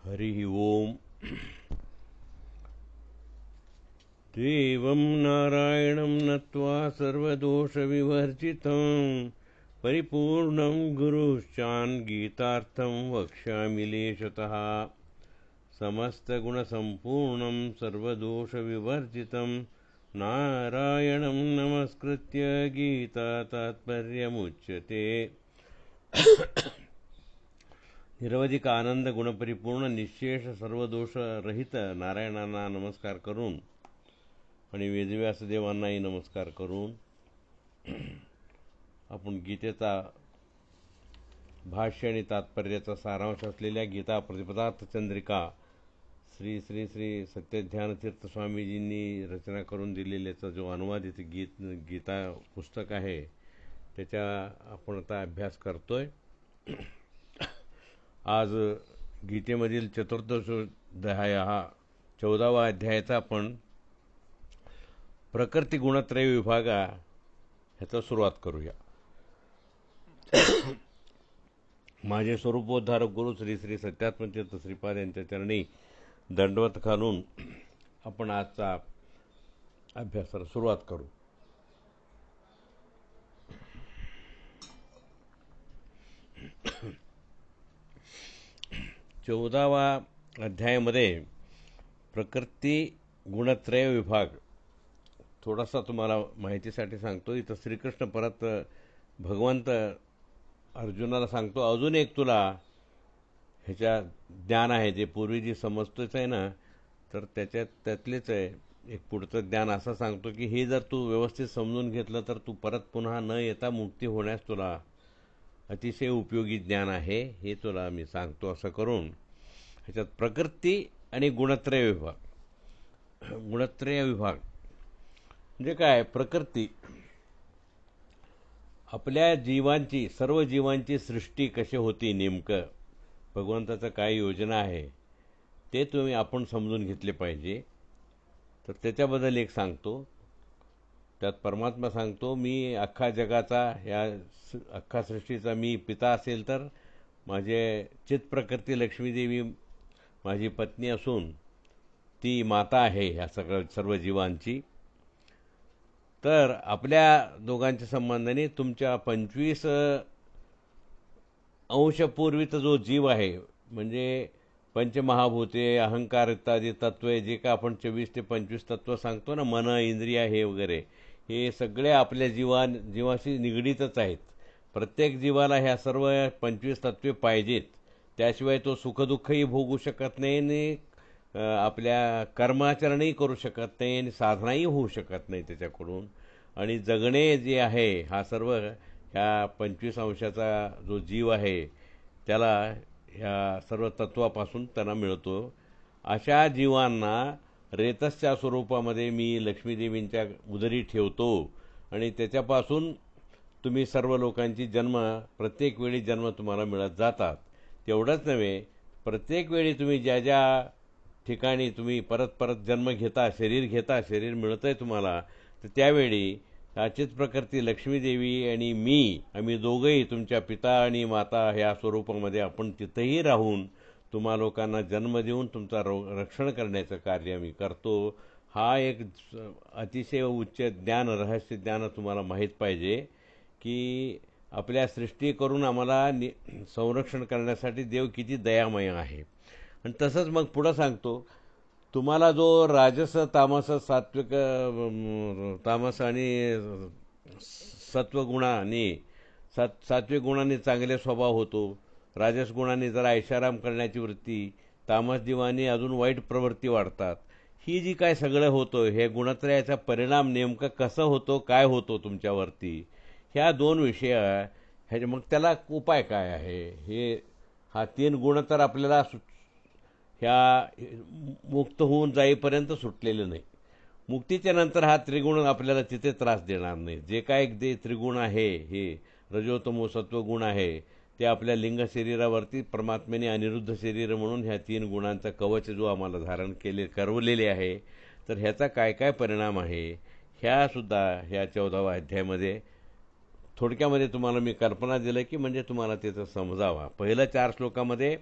हरिः ओम्। देवं नारायणं नत्वा सर्वदोषविवर्जितं परिपूर्णं गुरुश्चान् गीतार्थं वक्ष्यामि लेशतः। समस्तगुणसम्पूर्णं सर्वदोषविवर्जितं नारायणं नमस्कृत्य गीता तात्पर्यमुच्यते। निरवधिक आनंद गुणपरिपूर्ण निशेष सर्वदोषरहित नारायणांना नमस्कार करून आणि वेदव्यासदेवांनाही नमस्कार करून आपण गीतेचा भाष्य आणि तात्पर्याचा सारांश असलेल्या गीता प्रतिपदार्थ चंद्रिका श्री श्री श्री सत्यज्ञानतीर्थ स्वामीजींनी रचना करून दिलेल्याचा जो अनुवादित गीता पुस्तक आहे त्याचा आपण आता अभ्यास करतोय। आज गीतेमधील चतुर्दशोध्याय हा 14वा अध्यायाचा आपण प्रकृती गुणत्रय विभाग ह्याचा सुरुवात करूया। माझे स्वरूपोद्धारक गुरु श्री श्री सत्यात्मतीर्थ श्रीपाद यांच्या चरणी दंडवत घालून आपण आजचा अभ्यासाला सुरुवात करू। चौदावा अध्यायामध्ये प्रकृती गुणत्रय विभाग थोडासा तुम्हाला माहितीसाठी सांगतो। इथं श्रीकृष्ण परत भगवंत अर्जुनाला सांगतो, अजून एक तुला ह्याच्या ज्ञान आहे जे पूर्वी जी समजतोच आहे ना, तर त्यातलेच आहे एक पुढचं ज्ञान असं सांगतो की हे जर तू व्यवस्थित समजून घेतलं तर तू परत पुन्हा न येता मुक्ती होण्यास तुला अतिशय उपयोगी ज्ञान आहे, हे तुला मी सांगतो। असं करून ह्याच्यात प्रकृती आणि गुणत्रय विभाग म्हणजे काय? प्रकृती आपल्या जीवांची, सर्व जीवांची सृष्टी कशी होती, नेमकं भगवंताचं काय योजना आहे ते आपण समजून घेतले पाहिजे। तर त्याच्याबद्दल एक सांगतो। त्यात परमात्मा सांगतो, मी अख्खा जगाचा, या अख्खा सृष्टीचा मी पिता असेल तर माझे चित्प्रकृती लक्ष्मीदेवी माझी पत्नी असून ती माता आहे ह्या सर्व जीवांची। तर आपल्या दोघांच्या संबंधाने तुमच्या 25 अंशपूर्वीचा जो जीव आहे, म्हणजे पंचमहाभूते, अहंकार इत्यादी तत्वे, जे का आपण 24 ते 25 तत्व सांगतो ना, मन, इंद्रिया हे वगैरे, हे सगळे आपल्या जीवाशी निगडीतच आहेत। प्रत्येक जीवाला ह्या सर्व 25 तत्वे पाहिजेत, त्याशिवाय तो सुखदुःखही भोगू शकत नाही आणि आपल्या कर्माचरणही करू शकत नाही आणि साधनाही होऊ शकत नाही त्याच्याकडून। आणि जगणे जे आहे हा सर्व ह्या 25 अंशाचा जो जीव आहे त्याला ह्या सर्व तत्वापासून त्यांना मिळतो। अशा जीवांना रेतसच्या स्वरूपामध्ये मी लक्ष्मीदेवींच्या उदरी ठेवतो आणि त्याच्यापासून तुम्ही सर्व लोकांची प्रत्येक वेळी जन्म तुम्हाला मिळत जातात। तेवढंच नव्हे, प्रत्येक वेळी तुम्ही ज्या ज्या ठिकाणी तुम्ही परत परत जन्म घेता, शरीर मिळतंय तुम्हाला, तर त्यावेळी चित प्रकृती लक्ष्मीदेवी आणि आम्ही दोघंही तुमच्या पिता आणि माता ह्या स्वरूपामध्ये आपण तिथंही राहून तुम्हा लोकांना जन्म देऊन तुमचा रक्षण करण्याचं कार्य आम्ही करतो। हा एक अतिशय उच्च ज्ञान, रहस्य ज्ञान तुम्हाला माहीत पाहिजे की आपल्या सृष्टी करून आम्हाला संरक्षण करण्यासाठी देव किती दयामय आहे। आणि तसंच मग पुढं सांगतो, तुम्हाला जो राजस, तामस, सात्विक, तामस आणि सात्विक गुणाने चांगले स्वभाव होतो, राजस गुणाने जरा ऐशाराम करण्याची वृत्ती, तामस जीवाने अजून वाईट प्रवृत्ती वाढतात। ही जी काय सगळं होतं, हे गुणत्रयाचा परिणाम नेमकं कसं होतो, काय होतो तुमच्यावरती, ह्या दोन विषय मग त्याला उपाय काय आहे, हा 3 गुण तर आपल्याला ह्या मुक्त होऊन जाईपर्यंत सुटलेले नाही। मुक्तीच्या नंतर हा त्रिगुण आपल्याला तिथे त्रास देणार नाही। जे काय जे त्रिगुण आहे, हे रजोतमो सत्वगुण आहे, ते आपल्या लिंग शरीरावरती परमात्म्याने अनिरुद्ध शरीर म्हणून ह्या 3 गुणांचा कवच जो आम्हाला धारण करवलेले आहे, तर ह्याचा काय काय परिणाम आहे ह्यासुद्धा ह्या 14व्या अध्यायामध्ये थोडक्यामध्ये तुम्हाला मी कल्पना दिलं की म्हणजे तुम्हाला त्याचं समजावा। पहिल्या 4 श्लोकामध्ये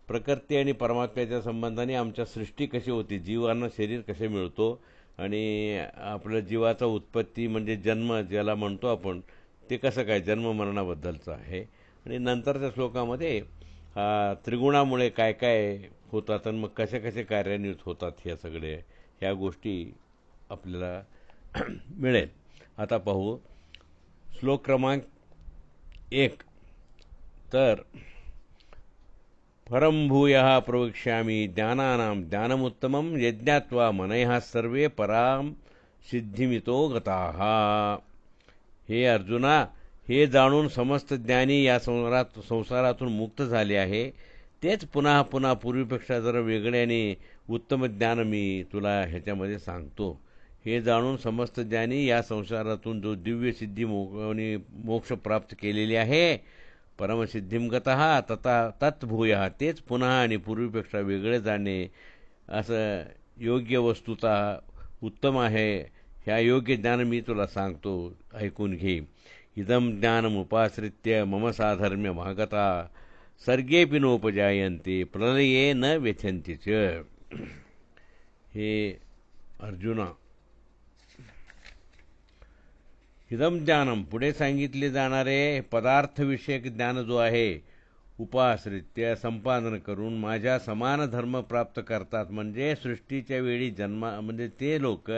प्रकृती आणि परमात्म्याच्या संबंधाने आमच्या सृष्टी कशी होती, जीवांना शरीर कसे मिळतो आणि आपलं जीवाचा उत्पत्ती म्हणजे जन्म ज्याला म्हणतो आपण ते कसं काय जन्म मरणाबद्दलचं आहे. आणि नंतरच्या श्लोकामध्ये त्रिगुणामुळे काय काय होतात आणि मग कसे कसे कार्यान्वित होतात ह्या गोष्टी आपल्याला मिळेल. आता पाहू श्लोक क्रमांक 1. तर परं भूयः प्रवक्ष्यामि ज्ञानानां ज्ञानमुत्तमं यज्ञात्वा मनयः सर्वे परां सिद्धिमितो गताः. हे अर्जुना, हे जाणून समस्त ज्ञानी या संसारातून मुक्त झाले आहे, तेच पुन्हा पुन्हा पूर्वीपेक्षा जरा वेगळे आणि उत्तम ज्ञान मी तुला ह्याच्यामध्ये सांगतो. हे जाणून समस्त ज्ञानी या संसारातून जो दिव्य सिद्धी आणि मोक्ष प्राप्त केलेली आहे, परमसिद्धीम गतः तत्भूयः, तेच पुन्हा आणि पूर्वीपेक्षा वेगळे जाणे असं योग्य वस्तुता उत्तम आहे. ह्या योग्य ज्ञान मी तुला सांगतो, ऐकून घे. इदं ज्ञानमुपाश्रित्य मम साधर्म्य महागता सर्गेऽपि नोपजायन्ते प्रलये न व्यथन्ति च. हे अर्जुना, इदं ज्ञानम पुढे सांगितले जाणारे पदार्थविषयक ज्ञान जो आहे, उपाश्रित्य संपादन करून माझ्या समान धर्म प्राप्त करतात. म्हणजे सृष्टीच्या वेळी म्हणजे ते लोक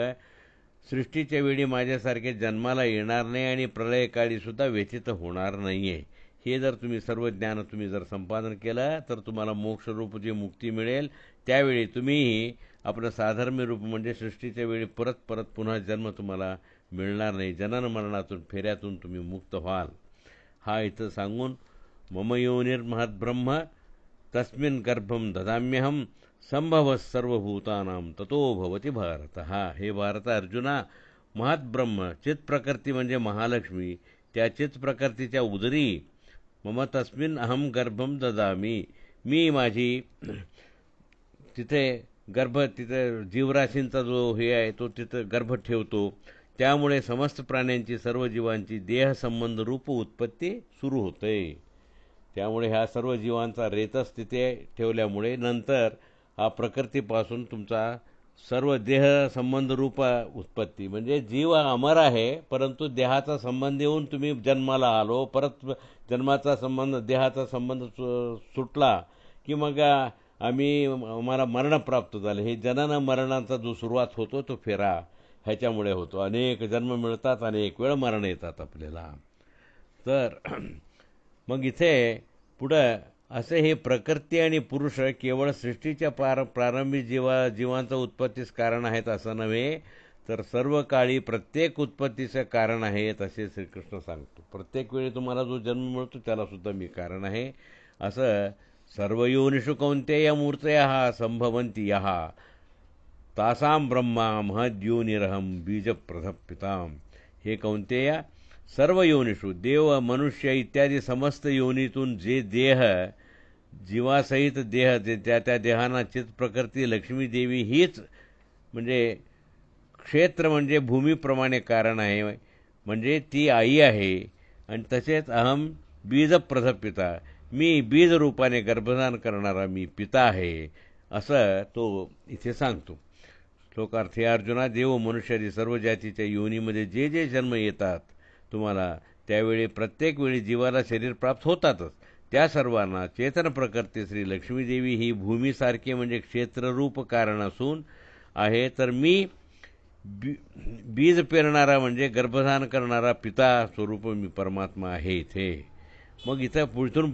सृष्टीच्या वेळी माझ्यासारखे जन्माला येणार नाही आणि प्रलयकाळीसुद्धा व्यथित होणार नाही आहे. हे जर तुम्ही सर्व ज्ञान तुम्ही जर संपादन केलं तर तुम्हाला मोक्षरूप जी मुक्ती मिळेल. त्यावेळी तुम्ही आपलं साधर्म्य रूप म्हणजे सृष्टीच्या वेळी परत परत पुन्हा जन्म तुम्हाला मिळणार नाही. जनन मरणातून फेऱ्यातून तुम्ही मुक्त व्हाल. हा इथं सांगून मम योनिर्महद्ब्रह्म तस्मिन् गर्भं ददाम्यहं संभवः सर्वभूतानां ततो भवति भारतः. हे भारत अर्जुना, महद्ब्रह्म चित्प्रकृती म्हणजे महालक्ष्मी, त्या चित्प्रकृतीच्या उदरी मम तस्मिन् अहम गर्भम ददामी, मी माझी तिथे तिथे जीवराशींचा जो हे आहे तो तिथं गर्भ ठेवतो. त्यामुळे समस्त प्राण्यांची सर्व जीवांची देहसंबंध रूप उत्पत्ती सुरू होते. त्यामुळे ह्या सर्व जीवांचा रेतस तिथे ठेवल्यामुळे नंतर हा प्रकृतीपासून तुमचा सर्व देह संबंध रूप उत्पत्ती म्हणजे जीव अमर आहे, परंतु देहाचा संबंध येऊन तुम्ही जन्माला आलो. परत जन्माचा संबंध देहाचा संबंध सुटला की मग आम्हाला मरण प्राप्त झालं. हे जनन मरणाचा जो सुरुवात होतो तो फेरा ह्याच्यामुळे होतो. अनेक जन्म मिळतात, अनेक वेळ मरण येतात आपल्याला. तर मग इथे पुढं असे हे प्रकृती आणि पुरुष केवळ सृष्टीच्या प्रारंभी जीवांचं उत्पत्तीस कारण आहेत असं नव्हे, तर सर्व काळी प्रत्येक उत्पत्तीचं कारण आहेत असे श्रीकृष्ण सांगतो. प्रत्येक वेळी तुम्हाला जो जन्म मिळतो त्यालासुद्धा मी कारण आहे. असं सर्व योनिषु कौन्तेय मूर्तयः संभवन्ति यः तासां ब्रह्मा महद्योनिरहं बीजप्रदः पिताम्. हे कौन्तेय, सर्व योनिषु देव मनुष्य इत्यादी समस्त योनीतून जे देह जीवासहित देह त्या देहांना चित प्रकृती लक्ष्मी देवी हीच म्हणजे क्षेत्र म्हणजे भूमीप्रमाणे कारण आहे, म्हणजे ती आई आहे. आणि तसेच अहम बीजप्रद पिता, मी बीज रूपाने गर्भधान करणारा मी पिता आहे असं तो इथे सांगतो. श्लोकार्थ, हे अर्जुना, देव मनुष्यादी सर्व जातीच्या योनीमध्ये जे जे जन्म येतात तुम्हाला, त्यावेळी प्रत्येक वेळी जीवाला शरीर प्राप्त होतातच. त्या सर्वांना चेतन प्रकृती श्री लक्ष्मीदेवी ही भूमीसारखे म्हणजे क्षेत्ररूप कारण असून आहे. तर मी बीज पेरणारा म्हणजे गर्भधान करणारा पिता स्वरूप मी परमात्मा आहे इथे. मग इथं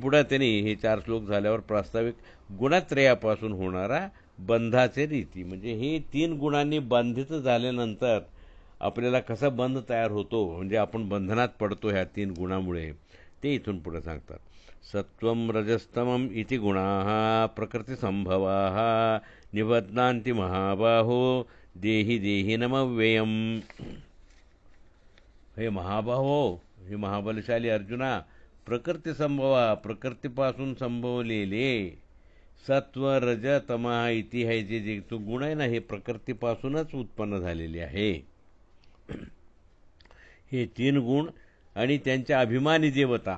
पुढे त्यांनी हे 4 श्लोक झाल्यावर प्रास्ताविक गुणत्रयापासून होणारा बंधाचे रीती म्हणजे हे 3 गुणांनी बंधित झाल्यानंतर आपल्याला कसा बंध तयार होतो म्हणजे आपण बंधनात पडतो ह्या 3 गुणामुळे, ते इथून पुढे सांगतात. सत्वं रजस्तमं इति गुणाः प्रकृतिसंभवाः निबध्नान्ति महाबाहो देहि देहि नमव्ययम्. हे महाबाहो, हे महाबलशाली अर्जुना, प्रकृतिसंभवा प्रकृतीपासून संभवलेले सत्व रज तमा इति हे जे तो गुण आहे ना, हे प्रकृतीपासूनच उत्पन्न झालेले आहे. हे 3 गुण आणि त्यांच्या अभिमानी देवता,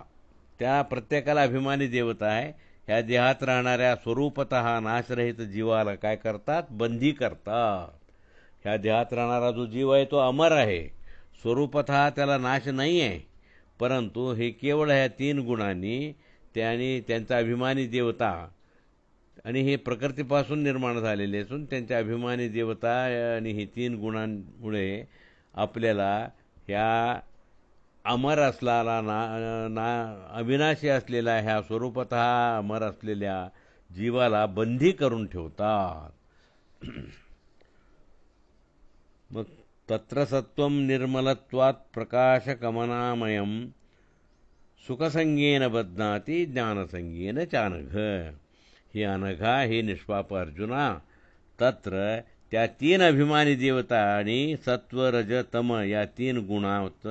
त्या प्रत्येकाला अभिमानी देवता आहे. ह्या देहात राहणाऱ्या स्वरूपतः नाशरहित जीवाला काय करतात? बंदी करतात. ह्या देहात राहणारा जो जीव आहे तो अमर आहे, स्वरूपतः त्याला नाश नाही आहे, परंतु हे केवळ ह्या 3 गुणांनी त्याने त्यांचा अभिमानी देवता, आणि हे प्रकृतीपासून निर्माण झालेले असून त्यांच्या अभिमानी देवता आणि हे 3 गुणांमुळे आपल्याला ह्या अमर असलेला ना अविनाशी असलेला ह्या स्वरूपतः अमर असलेल्या जीवाला बंदी करून ठेवतात. मग तत्र सत्वं निर्मलत्वात् प्रकाशकमनामयं सुखसंगेन बध्नाति ज्ञानसंगेन चानघ. हे अनघा, हे निष्पाप अर्जुना, तत्र त्या 3 अभिमानी देवता आणि सत्व रज तम या 3 गुणात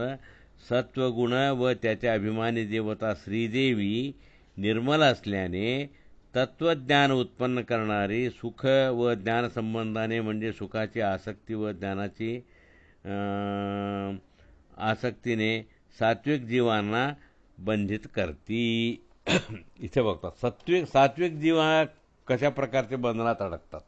सत्वगुण व त्याच्या अभिमानी देवता श्रीदेवी निर्मल असल्याने तत्वज्ञान उत्पन्न करणारी सुख व ज्ञान संबंधाने म्हणजे सुखाची आसक्ती व ज्ञानाची आसक्तीने सात्विक जीवांना बंधित करती. इथे बघता सात्विक जीव कशा प्रकारचे बंधनात अडकतात.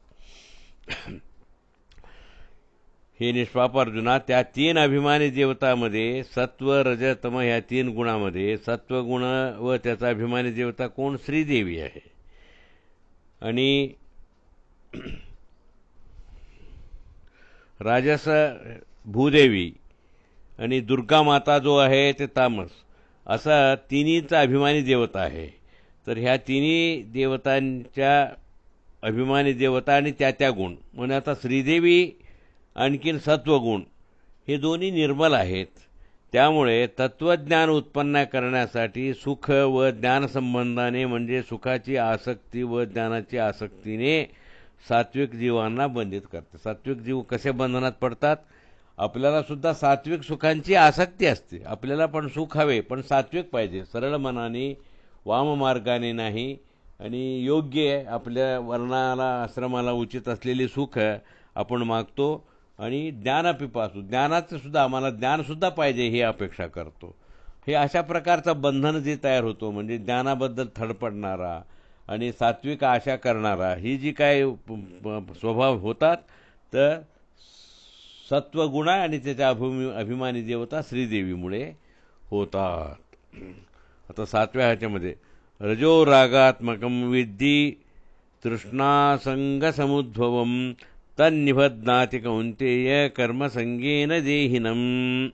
हे निष्पाप अर्जुना, त्या 3 अभिमानी देवतामध्ये सत्व रज तम ह्या 3 गुणामध्ये सत्वगुण व त्याचा अभिमानी देवता कोण? श्रीदेवी आहे. आणि राजस भूदेवी आणि दुर्गा माता जो आहे ते तामस, असा तिन्हीचा अभिमानी देवता आहे. तर ह्या तिन्ही देवतांच्या अभिमानी देवता आणि त्या गुण म्हणजे आता श्रीदेवी आणखीन सत्वगुण हे दोन्ही निर्मल आहेत. त्यामुळे तत्वज्ञान उत्पन्न करण्यासाठी सुख व ज्ञानसंबंधाने म्हणजे सुखाची आसक्ती व ज्ञानाची आसक्तीने सात्विक जीवांना बंधित करते. सात्विक जीव कसे बंधनात पडतात? आपल्याला सुद्धा सात्विक सुखांची आसक्ती असते. आपल्याला पण सुख हवे, पण सात्विक पाहिजे, सरळ मनाने, वाममार्गाने नाही, आणि योग्य आपल्या वर्णाला आश्रमाला उचित असलेली सुख आपण मागतो. आणि ज्ञानापिपासू, ज्ञानाचं सुद्धा आम्हाला ज्ञानसुद्धा पाहिजे ही अपेक्षा करतो. हे अशा प्रकारचं बंधन जे तयार होतो म्हणजे ज्ञानाबद्दल थडपडणारा आणि सात्विक आशा करणारा ही जी काय स्वभाव होतात तर सत्वगुण आणि त्याच्या अभिमानी देवता श्रीदेवीमुळे होतात. आता 7व्या ह्याच्यामध्ये रजो रागात्मकं विद्धि तृष्णासंगसमुद्भवं तन्निबध्नाति कौन्तेय कर्मसंगेन देहिनम.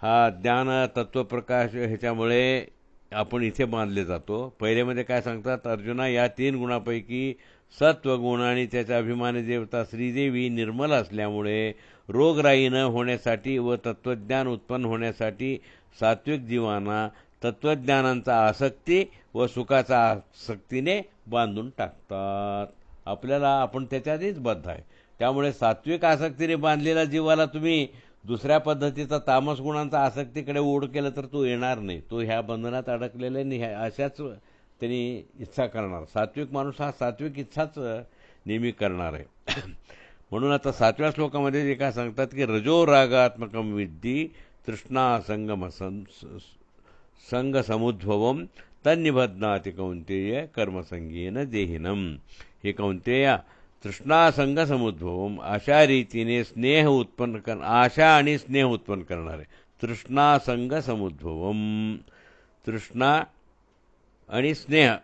हा ज्ञान तत्वप्रकाश ह्याच्यामुळे आपण इथे बांधले जातो. पहिल्यामध्ये काय सांगतात अर्जुना, या 3 गुणापैकी सत्वगुण आणि त्याच्या अभिमानी देवता श्रीदेवी निर्मल असल्यामुळे रोगराई न होण्यासाठी व तत्वज्ञान उत्पन्न होण्यासाठी सात्विक जीवांना तत्वज्ञानांचा आसक्ती व सुखाचा आसक्तीने बांधून टाकतात. आपल्याला आपण त्याच्यातच बद्ध आहे. त्यामुळे सात्विक आसक्तीने बांधलेल्या जीवाला तुम्ही दुसऱ्या पद्धतीचा तामस गुणांचा आसक्तीकडे ओढ केलं तर तो येणार नाही. तो ह्या बंधनात अडकलेला नाही. अशाच त्यांनी इच्छा करणार. सात्विक माणूस हा सात्विक इच्छाच नेहमी करणार आहे. म्हणून आता 7व्या श्लोकामध्ये जे काय सांगतात की रजो रागात्मकं विद्धि तृष्णा संग समुद्भवम तन्निबध्नाति कौन्तेय कर्मसंगेन देहिनम. हे कौन्तेया, तृष्णासंग समुद्भवम अशा रीतीने स्नेह उत्पन्न आशा आणि स्नेह उत्पन्न करणारे. तृष्णासंग समुद्भवम, तृष्णा आणि स्नेह,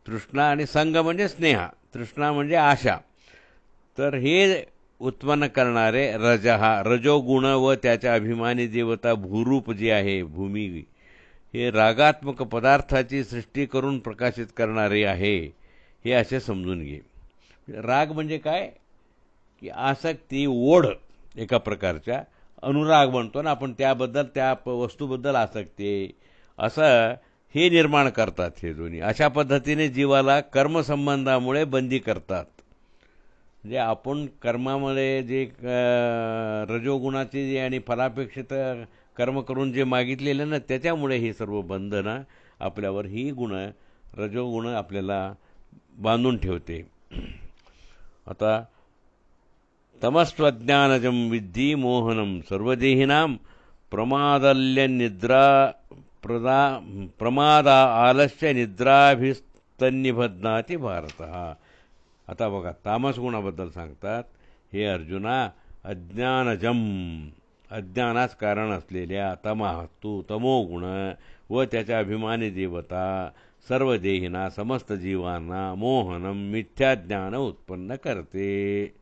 तृष्णा आणि संग म्हणजे स्नेह, तृष्णा म्हणजे आशा. तर हे उत्पन्न करणारे रजोगुण व त्याच्या अभिमानी देवता भूरूप जे आहे भूमी, हे रागात्मक पदार्थाची सृष्टी करून प्रकाशित करणारे आहे. हे असे समजून घे. राग म्हणजे काय की आसक्ती, ओढ, एका प्रकारच्या अनुराग म्हणतो ना आपण, त्याबद्दल त्या वस्तूबद्दल आसक्ती, असं हे निर्माण करतात हे दोन्ही. अशा पद्धतीने जीवाला कर्मसंबंधामुळे बंदी करतात. म्हणजे आपण कर्मामुळे जे रजोगुणाचे जे आणि फलापेक्षित कर्म करून जे मागितलेलं ना त्याच्यामुळे ही सर्व बंधनं आपल्यावर, ही गुण रजोगुण आपल्याला बांधून ठेवते. आता तमस्त्वज्ञानजं विद्धि मोहनं सर्वदेहिनां प्रमादल्य निद्रा प्रमाद आलस्य निद्राभिस्तन्निबध्नाति भारत. आता बघा, तामस गुणाबद्दल सांगतात, हे अर्जुना, अज्ञानाच कारण असलेल्या तमोगुण व त्याच्या अभिमानी देवता सर्व देहिना, समस्त जीवांना मोहनम, मिथ्या ज्ञान उत्पन्न करते.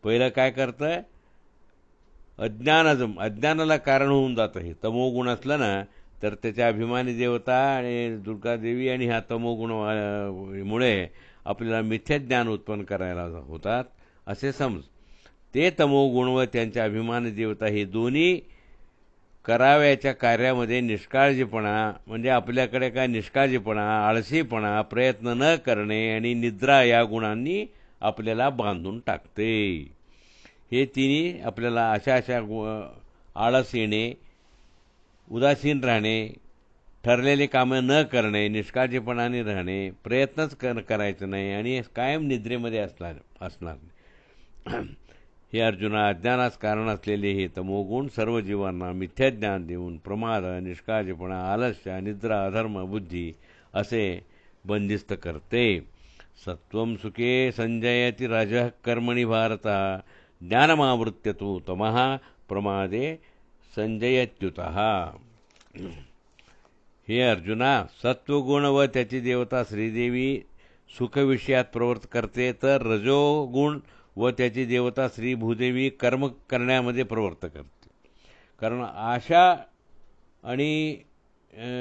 पहिलं काय करतं? अज्ञानाला कारण होऊन जातं. हे तमोगुण असलं ना, तर त्याच्या अभिमानी देवता आणि दुर्गादेवी आणि ह्या तमोगुणामुळे आपल्याला मिथ्या ज्ञान उत्पन्न करायला होतात असे समज. ते तमोगुण व त्यांच्या अभिमानी देवता हे दोन्ही कराव्याच्या कार्यामध्ये निष्काळजीपणा, म्हणजे आपल्याकडे काय निष्काळजीपणा, आळशीपणा, प्रयत्न न करणे आणि निद्रा या गुणांनी आपल्याला बांधून टाकते. हे तिन्ही आपल्याला अशा आळस येणे, उदासीन राहणे, ठरलेले कामं न करणे, निष्काळजीपणाने राहणे, प्रयत्नच करायचं नाही आणि कायम निद्रेमध्ये असणार. हे अर्जुना, अज्ञानास कारण असलेले हे तमोगुण सर्व जीवांना मिथ्या ज्ञान देऊन प्रमाद, निष्काळजीपणा, आलस्य, निद्रा, अधर्म, बुद्धी असे बंदिस्त करते. सत्वं सुखे संजयति रजः कर्मणि भारत, ज्ञानमावृत्य तु तमः प्रमादे संजयत्युतः. हे अर्जुना, सत्वगुण व त्याची देवता श्रीदेवी सुखविषयात प्रवृत्त करते, तर रजोगुण व त्याची देवता श्री भूदेवी कर्म करण्यामध्ये प्रवृत्त करते. कारण आशा आणि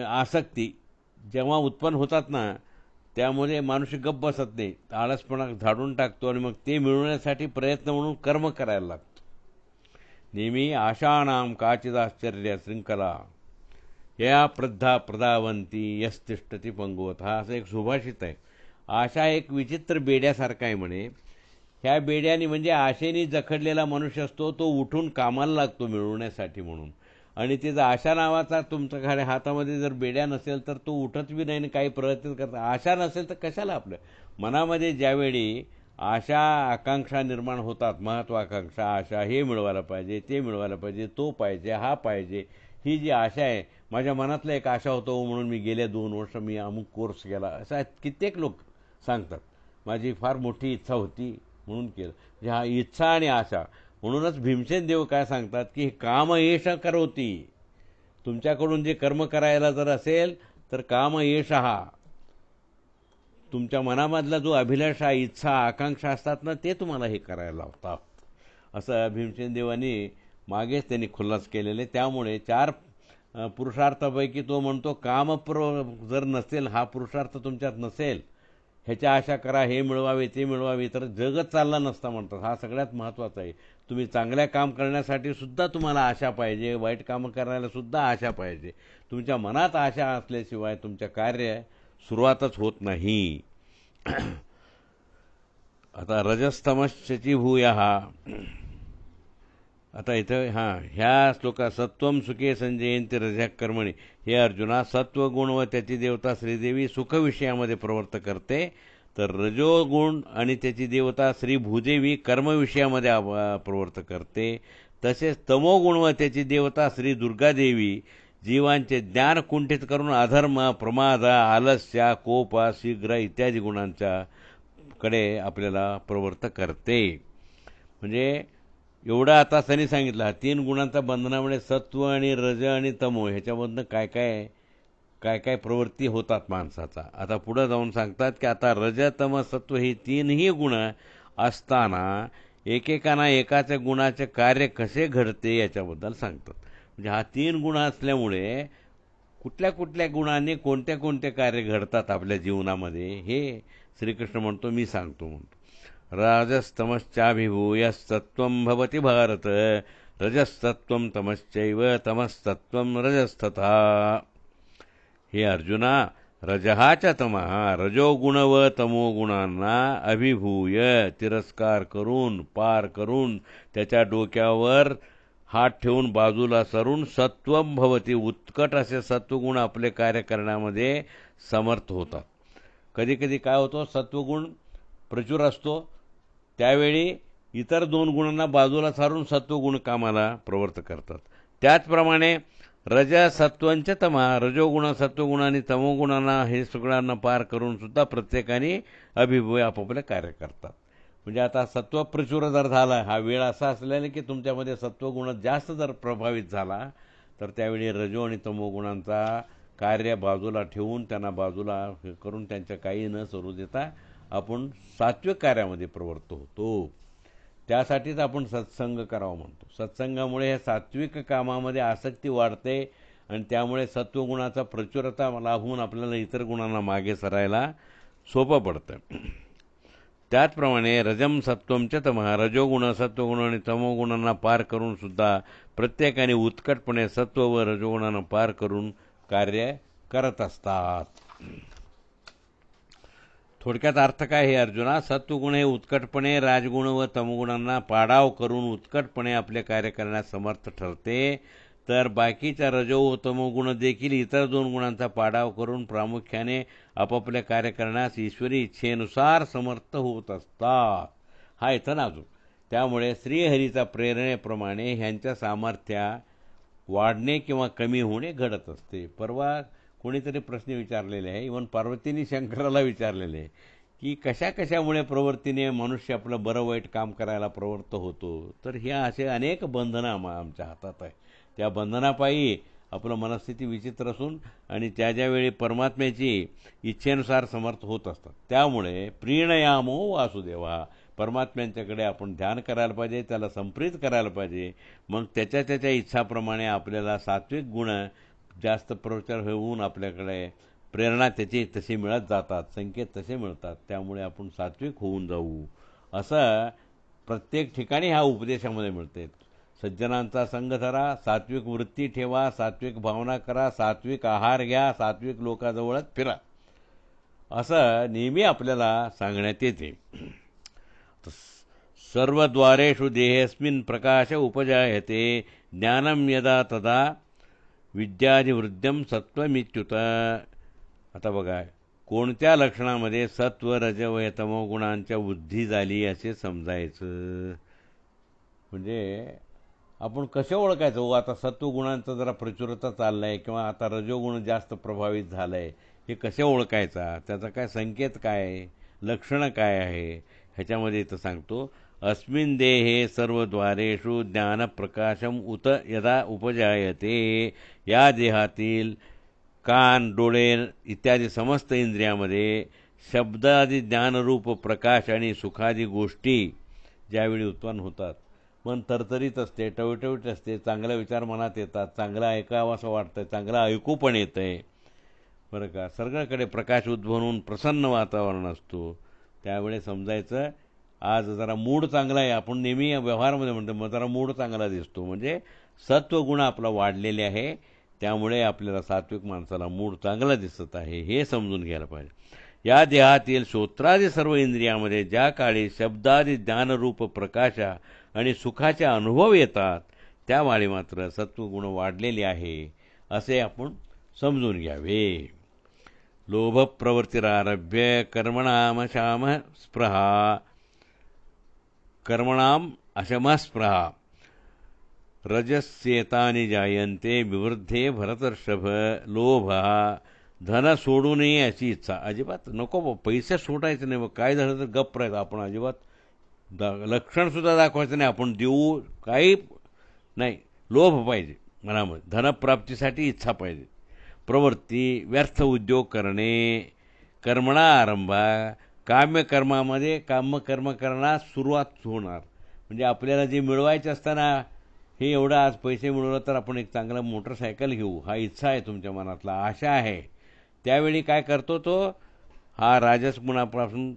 आसक्ती जेव्हा उत्पन्न होतात ना, त्यामुळे माणूस गप्प बसत नाही, आळसपणा झाडून टाकतो आणि मग ते मिळवण्यासाठी प्रयत्न म्हणून कर्म करायला लागतो. नेहमी आशानाम काचिदाश्चर्य शृंखला या प्रधावंती यस्तिष्ठती पंगवत, हा असं एक सुभाषित आहे. आशा एक विचित्र बेड्यासारखा आहे म्हणे. ह्या बेड्याने, म्हणजे आशेने जखडलेला मनुष्य असतो, तो उठून कामाला लागतो मिळवण्यासाठी म्हणून. आणि तिचा आशा नावाचा तुमच्या हातामध्ये जर बेड्या नसेल तर तो उठत बी नाही, काही प्रयत्न करता. आशा नसेल तर कशाला? आपलं मनामध्ये ज्यावेळी आशा आकांक्षा निर्माण होतात, महत्वाकांक्षा, आशा, हे मिळवायला पाहिजे, ते मिळवायला पाहिजे, तो पाहिजे, हा पाहिजे, ही जी आशा आहे. माझ्या मनातला एक आशा होतो म्हणून मी गेल्या 2 वर्ष मी अमुक कोर्स केला, असा कित्येक लोक सांगतात. माझी फार मोठी इच्छा होती म्हणून केलं. ह्या इच्छा आणि आशा, म्हणूनच भीमसेन देव काय सांगतात की काम येश करोती. तुमच्याकडून जे कर्म करायला जर असेल तर काम येश, हा तुमच्या मनामधला जो अभिलाषा, इच्छा, आकांक्षा असतात ना, ते तुम्हाला हे करायला लावतात, असं भीमसेन देवानी मागेच त्यांनी खुलास केलेले. त्यामुळे 4 पुरुषार्थापैकी तो म्हणतो, जर नसेल, हा पुरुषार्थ तुमच्यात नसेल, ह्याच्या आशा करा, हे मिळवावे, ते मिळवावे, तर जगच चालला नसता म्हणतात. हा सगळ्यात महत्त्वाचा आहे. तुम्ही चांगल्या काम करण्यासाठी सुद्धा तुम्हाला आशा पाहिजे, वाईट कामं करायला सुद्धा आशा पाहिजे. तुमच्या मनात आशा असल्याशिवाय तुमच्या कार्य सुरुवातच होत नाही. आता रजस्तमश्चची भूयः. आता इथं ह्या श्लोकात सत्वम सुखे संजयंती रजः कर्मणी. हे अर्जुना, सत्वगुण व त्याची देवता श्रीदेवी सुखविषयामध्ये प्रवृत्त करते, तर रजोगुण आणि त्याची देवता श्री भूदेवी कर्मविषयामध्ये प्रवृत्त करते. तसेच तमोगुण व त्याची देवता श्री दुर्गादेवी जीवांचे ज्ञान कुंठित करून अधर्म, प्रमाद, आलस्य, कोप, शीघ्र इत्यादी गुणांच्या कडे आपल्याला प्रवृत्त करते. म्हणजे एवढं आता त्यांनी सांगितलं, 3 गुणांच्या बंधनामुळे सत्व आणि रज आणि तमो ह्याच्यामधनं काय काय प्रवृत्ती होतात माणसाचा. आता पुढे जाऊन सांगतात की आता रज, तम, सत्व ही 3ही गुण असताना एकेकाना एकाच्या गुणाचे कार्य कसे घडते याच्याबद्दल सांगतात. म्हणजे हा 3 गुण असल्यामुळे कुठल्या गुणांनी कोणते कार्य घडतात आपल्या जीवनामध्ये, हे श्रीकृष्ण म्हणतो, मी सांगतो म्हणतो. राजस्तमश्चाभिभूय सत्वं भवति भारत, रजस्तत्वं तमश्चैव तमस्तत्वं रजस्तथा. हे अर्जुना, रजहा च तमः, रजोगुण व तमोगुणांना अभिभूय, तिरस्कार करून, पार करून, त्याच्या डोक्यावर हात ठेवून बाजूला सरून सत्वं भवति, उत्कट असे सत्वगुण आपले कार्य करण्यामध्ये समर्थ होतात. कधीकधी काय होतं, सत्वगुण प्रचूर असतो, त्यावेळी इतर 2 गुणांना बाजूला सारून सत्वगुण कामाला प्रवृत्त करतात. त्याचप्रमाणे रजसत्वंच तमा, रजोगुण सत्वगुण आणि तमोगुणांना हे सगळ्यांना पार करून सुद्धा प्रत्येकाने अभिभूय आपापले कार्य करतात. म्हणजे आता सत्व प्रचुर जर झाला, हा वेळ असा असलेला की तुमच्यामध्ये सत्वगुण जास्त जर प्रभावित झाला, तर त्यावेळी रजो आणि तमोगुणांचा कार्य बाजूला ठेवून त्यांना बाजूला करून त्यांच्या काही न सरू देता आपण सात्विक कार्यामध्ये प्रवृत्त होतो. त्यासाठीच आपण सत्संग करावा म्हणतो. सत्संगामुळे हे सात्विक कामामध्ये आसक्ती वाढते आणि त्यामुळे सत्वगुणाचा प्रचुरता लाभून आपल्याला इतर गुणांना मागे सरायला सोपं पडतं. त्याचप्रमाणे रजम सत्वमच तमः, रजोगुण सत्वगुण आणि तमोगुणांना पार करून सुद्धा प्रत्येकाने उत्कटपणे सत्व व रजोगुणांना पार करून कार्य करत असतात. थोडक्यात अर्थ काय हे अर्जुना, सत्वगुण हे उत्कटपणे राजगुण व तमगुणांना पाडाव करून उत्कटपणे आपले कार्य करण्यास समर्थ ठरते, तर बाकीच्या रजो व तमोगुण देखील इतर दोन गुणांचा पाडाव करून प्रामुख्याने आपापले कार्य करण्यास ईश्वरी इच्छेनुसार समर्थ होत असतात. हा इथं नाजूक. त्यामुळे श्रीहरीचा प्रेरणेप्रमाणे ह्यांच्या सामर्थ्या वाढणे किंवा कमी होणे घडत असते. परवा कोणीतरी प्रश्न विचारलेले आहे, इव्हन पार्वतीने शंकराला विचारलेले आहे की कशा कशामुळे प्रवृत्तीने मनुष्य आपलं बरं वाईट काम करायला प्रवृत्त होतो. तर ह्या असे अनेक बंधनं आमच्या हातात आहे. त्या बंधनापायी आपलं मनस्थिती विचित्र असून आणि त्या ज्यावेळी परमात्म्याची इच्छेनुसार समर्थ होत असतात. त्यामुळे प्रीणयामो वासुदेवा, परमात्म्यांच्याकडे आपण ध्यान करायला पाहिजे, त्याला संप्रीत करायला पाहिजे. मग त्याच्या इच्छाप्रमाणे आपल्याला सात्विक गुण जास्त प्रचार होऊन आपल्याकडे प्रेरणा त्याची तशी मिळत जातात, संकेत तसे मिळतात. त्यामुळे आपण सात्विक होऊन जाऊ, असं प्रत्येक ठिकाणी ह्या उपदेशामध्ये मिळते. सज्जनांचा संग धरा, सात्विक वृत्ती ठेवा, सात्विक भावना करा, सात्विक आहार घ्या, सात्विक लोकांजवळच फिरा, असं नेहमी आपल्याला सांगण्यात येते. सर्वद्वारेषु देहेऽस्मिन् प्रकाश उपजायते, ज्ञानं यदा तदा विद्याधिवृद्ध्यं सत्वमित्युत. आता बघा, कोणत्या लक्षणामध्ये सत्व रज व तमो गुणांच्या वृद्धी झाली असे समजायचं. म्हणजे आपण कसे ओळखायचं, आता सत्वगुणांचा जरा प्रचुरता चाललाय किंवा आता रजोगुण जास्त प्रभावित झालाय, हे कसे ओळखायचा, त्याचा काय संकेत काय आहे, लक्षणं काय आहे, ह्याच्यामध्ये इथं सांगतो. अस्मिन् देहे सर्वद्वारेषु ज्ञानप्रकाशम उत यदा उपजायते, या देहातील कान, डोळे इत्यादी समस्त इंद्रियामध्ये शब्दादी ज्ञानरूप प्रकाश आणि सुखादी गोष्टी ज्यावेळी उत्पन्न होतात, मन तरतरीत असते, टवटवीत असते, चांगले विचार मनात येतात, चांगलं ऐकावं असं वाटतं, चांगलं ऐकू पण येतं आहे, बरं का. सगळ्याकडे प्रकाश उद्भवून प्रसन्न वातावरण असतो. त्यावेळी समजायचं आज जरा मूड चांगला आहे. आपण नेहमी व्यवहारामध्ये म्हणतो मग जरा मूड चांगला दिसतो, म्हणजे सत्वगुण आपला वाढलेले आहे. त्यामुळे आपल्याला सात्विक माणसाला मूड चांगला दिसत आहे हे समजून घ्यायला पाहिजे. या देहातील श्रोत्रादी सर्व इंद्रियामध्ये ज्या काळी शब्दादी ज्ञानरूप प्रकाशा आणि सुखाचे अनुभव येतात, त्या वेळी मात्र सत्वगुण वाढलेले आहे असे आपण समजून घ्यावे. लोभ प्रवृत्तिरारभ्य कर्मणाम अशमस्पृहा रजस्येतानि जायन्ते विवृद्धे भरतर्षभ. लोभ, धन सोडू नये अशी इच्छा, अजिबात नको, पैसे सोडायचे नाही, काय झालं तर गप्प राहायचं, आपण अजिबात लक्षणसुद्धा दाखवायचं नाही, आपण देऊ काही नाही. लोभ पाहिजे मनामध्ये, धनप्राप्तीसाठी इच्छा पाहिजे. प्रवृत्ती, व्यर्थ उद्योग करणे. कर्मणा आरंभा, काम्यकर्मामध्ये कामकर्म करण्यास सुरुवात होणार. म्हणजे आपल्याला जे मिळवायचे असताना, हे एवढं आज पैसे मिळवलं तर आपण एक चांगलं मोटरसायकल घेऊ, हा इच्छा आहे तुमच्या मनातला, आशा आहे. त्यावेळी काय करतो तो, हा राजस गुणापासून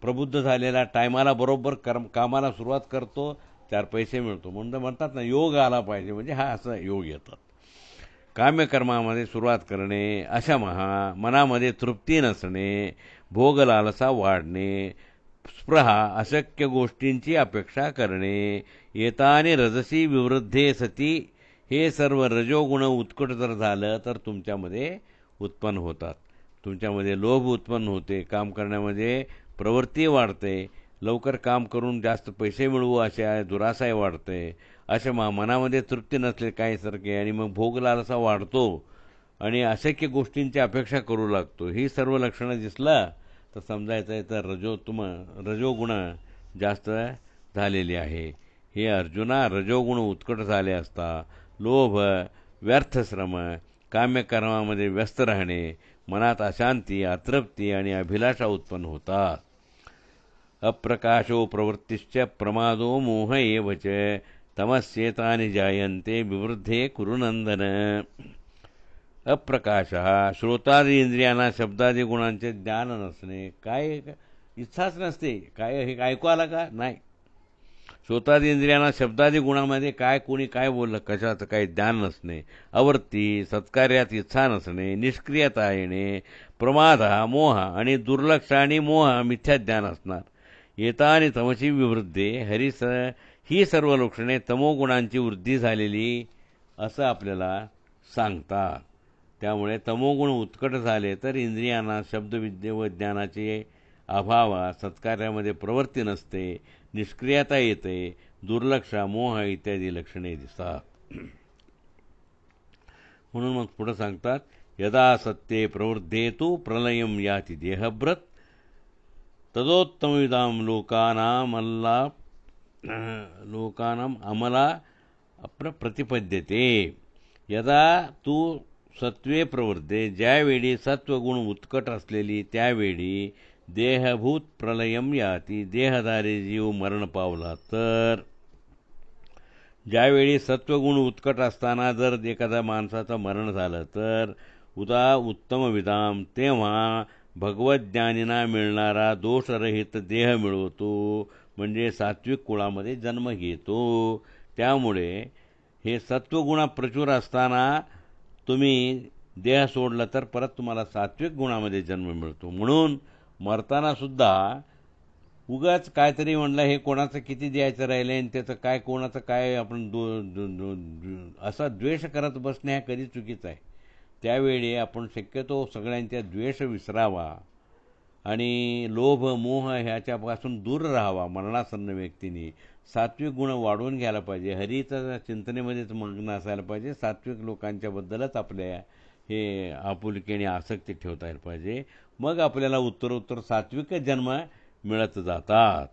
प्रबुद्ध झालेला टायमाला बरोबर कामाला सुरुवात करतो, 4 पैसे मिळतो, म्हणून म्हणतात ना योग आला पाहिजे, म्हणजे हा असं योग येतात. काम्यकर्मामध्ये सुरुवात करणे, अशा मनामध्ये तृप्ती नसणे, भोग लालसा वाढणे, स्पृहा, अशक्य गोष्टींची अपेक्षा करणे. येताने रजसी विवृद्धे सती, हे सर्व रजोगुण उत्कट जर झालं तर तुमच्यामध्ये उत्पन्न होतात. तुमच्यामध्ये लोभ उत्पन्न होते, काम करण्यामध्ये प्रवृत्ती वाढते, लवकर काम करून जास्त पैसे मिळवू अशा दुराशाही वाढते, अशा मनामध्ये तृप्ती नसले काहीसारखे आणि मग भोग लालसा वाढतो आणि अशक्य गोष्टींची अपेक्षा करू लागतो. ही सर्व लक्षणं दिसला तर समजायचं आहे तर रजोगुण जास्त झालेली आहे. हे अर्जुना, रजोगुण उत्कट झाले असता लोभ, व्यर्थश्रम, काम्यकर्मामध्ये व्यस्त राहणे, मनात अशांती, अतृप्ती आणि अभिलाषा उत्पन्न होतात. अप्रकाशो प्रवृत्तिश्च प्रमादो मोह एव च तमस्येतानि जायन्ते विवृद्धे कुरु नंदन. अप्रकाश श्रोतादी इंद्रियांना शब्दादी गुणांचे ज्ञान नसणे. काय इच्छाच नसते. काय हे ऐकू आला का नाही. श्रोतादी इंद्रियांना शब्दादी गुणामध्ये काय कोणी काय बोललं कशाचं काही ज्ञान नसणे, अवर्ती सत्कार्यात इच्छा नसणे, निष्क्रियता येणे, प्रमाद मोह आणि दुर्लक्ष आणि मोह मिथ्या ज्ञान असणार. येता आणि तमशी विवृद्धे ही सर्व लक्षणे तमोगुणांची वृद्धी झालेली असं आपल्याला सांगतात. त्यामुळे तमोगुण उत्कट झाले तर इंद्रियांना शब्दविद्ये व ज्ञानाचे अभाव, सत्कार्यामध्ये प्रवृत्ती नसते, निष्क्रियता येते, दुर्लक्ष, मोह इत्यादी लक्षणे दिसतात. म्हणून मग पुढे सांगतात, यदा सत्ये प्रवृद्धेतु प्रलयम याति देहभ्रत तदोत्तमविदाम लोकानाम अमला प्रतिपद्यते. यदा तू सत्वे प्रवृत्ते, ज्यावेळी सत्वगुण उत्कट असलेली त्यावेळी देहभूत प्रलयम याती, देहधारी जीव मरण पावला तर. ज्यावेळी सत्वगुण उत्कट असताना जर एखाद्या माणसाचं मरण झालं तर उत्तम विधाम, तेव्हा भगवज्ञानींना मिळणारा दोषरहित देह मिळवतो, म्हणजे सात्विक कुळामध्ये जन्म घेतो. त्यामुळे हे सत्वगुण प्रचूर असताना तुम्ही देह सोडला तर परत तुम्हाला सात्विक गुणामध्ये जन्म मिळतो. म्हणून मरताना सुद्धा उगाच काहीतरी म्हणलं हे कोणाचं किती द्यायचं राहिलं आणि त्याचं काय कोणाचं काय आपण असा द्वेष करत बसणे हा कधी चुकीचं आहे. त्यावेळी आपण शक्यतो सगळ्यांच्या द्वेष विसरावा आणि लोभ मोह ह्याच्यापासून दूर राहावा. मरणासन्न व्यक्तीने सात्विक गुण वाढवून घ्यायला पाहिजे, हरीच्या चिंतनेमध्येच मग्न असायला पाहिजे, सात्विक लोकांच्याबद्दलच आपल्या हे आपुलकीने आसक्ती ठेवता यायला पाहिजे. मग आपल्याला उत्तरोत्तर सात्विक जन्म मिळत जातात.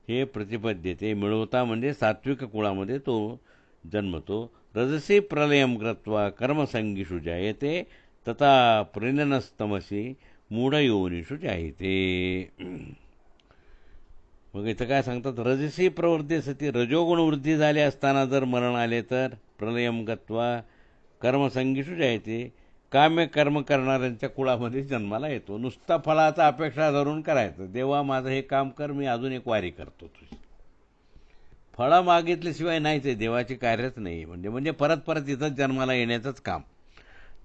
हे प्रतिपद्यते, मिळवता म्हणजे सात्विक कुळामध्ये तो जन्मतो. रजसी प्रलयम कृत्वा कर्मसंगीषु जायते तथा प्रणनस्तमसी मूढयोनिषु जायते. मग इथं काय सांगतात, रजसी प्रवृत्ती सती, रजोगुण वृद्धी झाले असताना जर मरण आले तर प्रलयम गत्वा कर्मसंगीषु जायते, काम्य कर्म करणाऱ्यांच्या कुळामध्ये जन्माला येतो. नुसता फळाचा अपेक्षा धरून करायचं, देवा माझं हे काम कर, मी अजून एक वारी करतो तुझी. फळं मागितल्याशिवाय नाहीच आहे, देवाची कार्यच नाही. म्हणजे परत परत इथंच जन्माला येण्याचंच काम.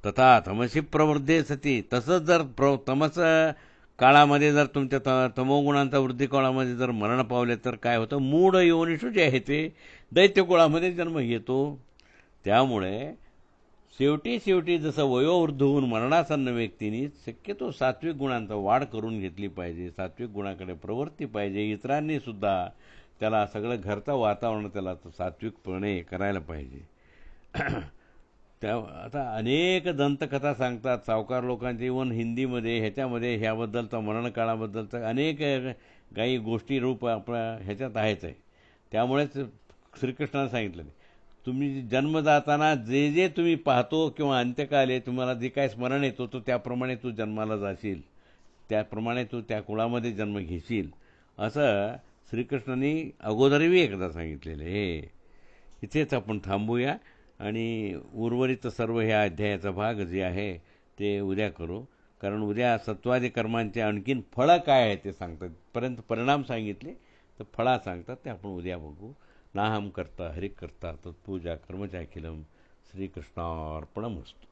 तथा तमसी प्रवृद्धे सती, तसंच जर तमस काळामध्ये जर तुमच्या तमोगुणांचा वृद्धी काळामध्ये जर मरण पावले तर काय होतं, मूढ योनिषु जे आहे ते दैत्य कुळामध्ये जन्म घेतो. त्यामुळे शेवटी जसं वयोवृद्ध होऊन मरणासन्न व्यक्तींनी शक्यतो सात्विक गुणांचा वाढ करून घेतली पाहिजे, सात्विक गुणाकडे प्रवृत्ती पाहिजे. इतरांनी सुद्धा त्याला सगळं घरचं वातावरण त्याला सात्विकपणे करायला पाहिजे. आता अनेक दंतकथा सांगतात सावकार लोकांचे, इव्हन हिंदीमध्ये ह्याच्यामध्ये ह्याबद्दलचा मरणकाळाबद्दलचा अनेक काही गोष्टी रूप आपल्या ह्याच्यात आहेच आहे. त्यामुळेच श्रीकृष्णाने सांगितलं, तुम्ही जन्म जाताना जे जे तुम्ही पाहतो किंवा अंत्यकाले तुम्हाला जे काय स्मरण येतो तो त्याप्रमाणे तू जन्माला जाशील, त्याप्रमाणे तू त्या कुळामध्ये जन्म घेशील, असं श्रीकृष्णांनी अगोदरही एकदा सांगितलेलं आहे. इथेच आपण थांबूया आणि उर्वरित सर्व ह्या अध्यायाचा भाग जे आहे ते उद्या करू. कारण उद्या सत्वादी कर्मांचे आणखीन फळं काय आहे ते सांगतात. पर्यंत परिणाम सांगितले तर फळा सांगतात, ते आपण उद्या बघू. नाहम कर्ता हरिकर्ता तत्पूजा कर्मचाखिलम. श्रीकृष्णार्पणमस्तु.